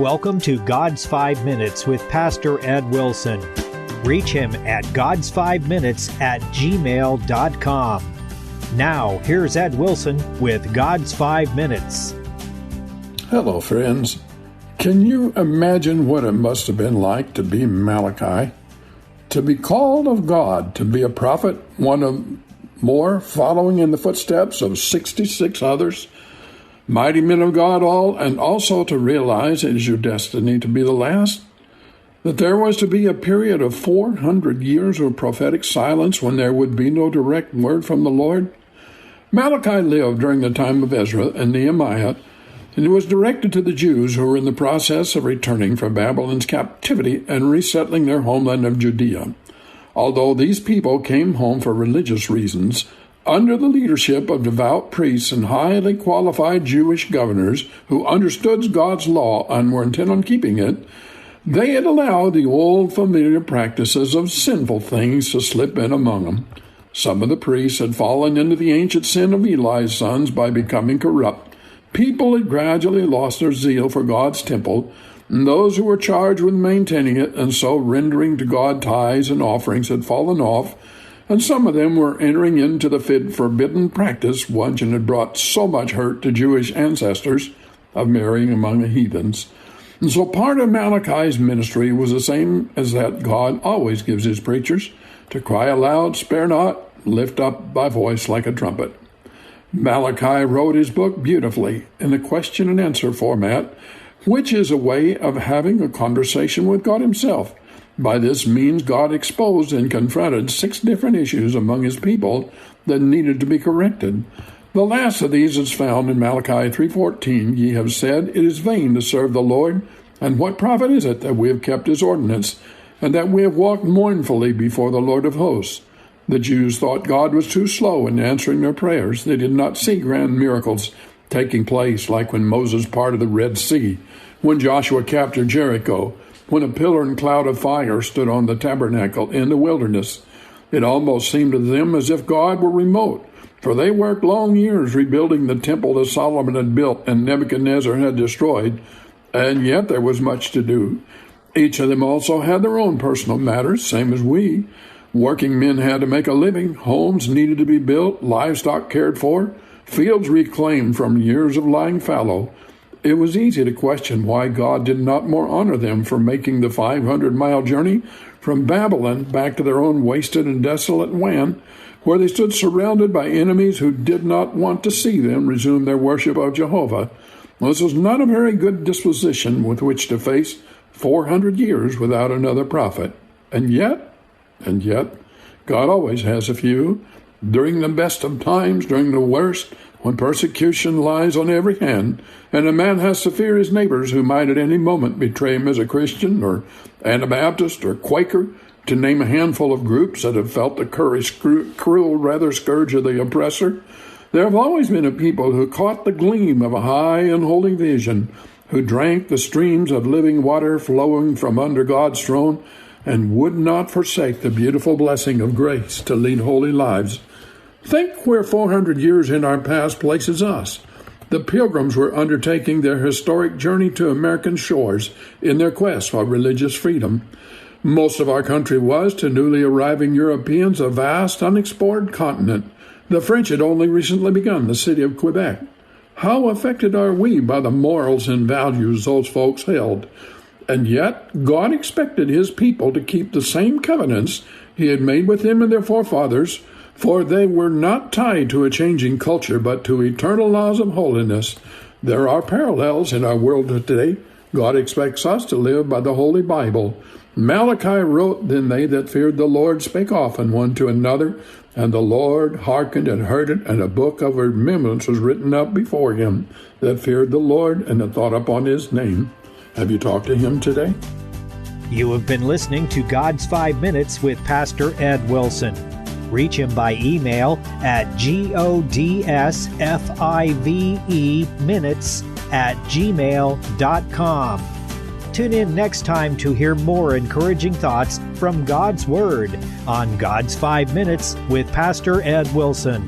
welcome to God's 5 Minutes with Pastor Ed Wilson. Reach him at gods5minutes@gmail.com. Now, here's Ed Wilson with God's 5 Minutes. Hello, friends. Can you imagine what it must have been like to be Malachi? To be called of God, to be a prophet, one of more, following in the footsteps of 66 others, mighty men of God all, and also to realize it is your destiny to be the last, that there was to be a period of 400 years of prophetic silence when there would be no direct word from the Lord. Malachi lived during the time of Ezra and Nehemiah, and it was directed to the Jews who were in the process of returning from Babylon's captivity and resettling their homeland of Judea. Although these people came home for religious reasons, under the leadership of devout priests and highly qualified Jewish governors who understood God's law and were intent on keeping it, they had allowed the old familiar practices of sinful things to slip in among them. Some of the priests had fallen into the ancient sin of Eli's sons by becoming corrupt. People had gradually lost their zeal for God's temple, and those who were charged with maintaining it and so rendering to God tithes and offerings had fallen off, and some of them were entering into the forbidden practice which had brought so much hurt to Jewish ancestors of marrying among the heathens. And so part of Malachi's ministry was the same as that God always gives his preachers, to cry aloud, spare not, lift up thy voice like a trumpet. Malachi wrote his book beautifully in a question and answer format, which is a way of having a conversation with God himself. By this means, God exposed and confronted 6 different issues among his people that needed to be corrected. The last of these is found in Malachi 3:14. Ye have said, it is vain to serve the Lord, and what profit is it that we have kept his ordinance, and that we have walked mournfully before the Lord of hosts? The Jews thought God was too slow in answering their prayers. They did not see grand miracles taking place, like when Moses parted the Red Sea, when Joshua captured Jericho, when a pillar and cloud of fire stood on the tabernacle in the wilderness. It almost seemed to them as if God were remote, for they worked long years rebuilding the temple that Solomon had built and Nebuchadnezzar had destroyed, and yet there was much to do. Each of them also had their own personal matters, same as we. Working men had to make a living, homes needed to be built, livestock cared for, fields reclaimed from years of lying fallow. It was easy to question why God did not more honor them for making the 500-mile journey from Babylon back to their own wasted and desolate land, where they stood surrounded by enemies who did not want to see them resume their worship of Jehovah. This was not a very good disposition with which to face 400 years without another prophet. And yet, God always has a few. During the best of times, during the worst, when persecution lies on every hand, and a man has to fear his neighbors who might at any moment betray him as a Christian or Anabaptist or Quaker, to name a handful of groups that have felt the cruel scourge of the oppressor, there have always been a people who caught the gleam of a high and holy vision, who drank the streams of living water flowing from under God's throne, and would not forsake the beautiful blessing of grace to lead holy lives. Think where 400 years in our past places us. The Pilgrims were undertaking their historic journey to American shores in their quest for religious freedom. Most of our country was, to newly arriving Europeans, a vast, unexplored continent. The French had only recently begun the city of Quebec. How affected are we by the morals and values those folks held? And yet, God expected his people to keep the same covenants he had made with them and their forefathers, for they were not tied to a changing culture, but to eternal laws of holiness. There are parallels in our world today. God expects us to live by the Holy Bible. Malachi wrote, Then they that feared the Lord spake often one to another, and the Lord hearkened and heard it, and a book of remembrance was written up before him that feared the Lord and that thought upon his name. Have you talked to him today? You have been listening to God's 5 Minutes with Pastor Ed Wilson. Reach him by email at godsfiveminutes@gmail.com. Tune in next time to hear more encouraging thoughts from God's Word on God's 5 Minutes with Pastor Ed Wilson.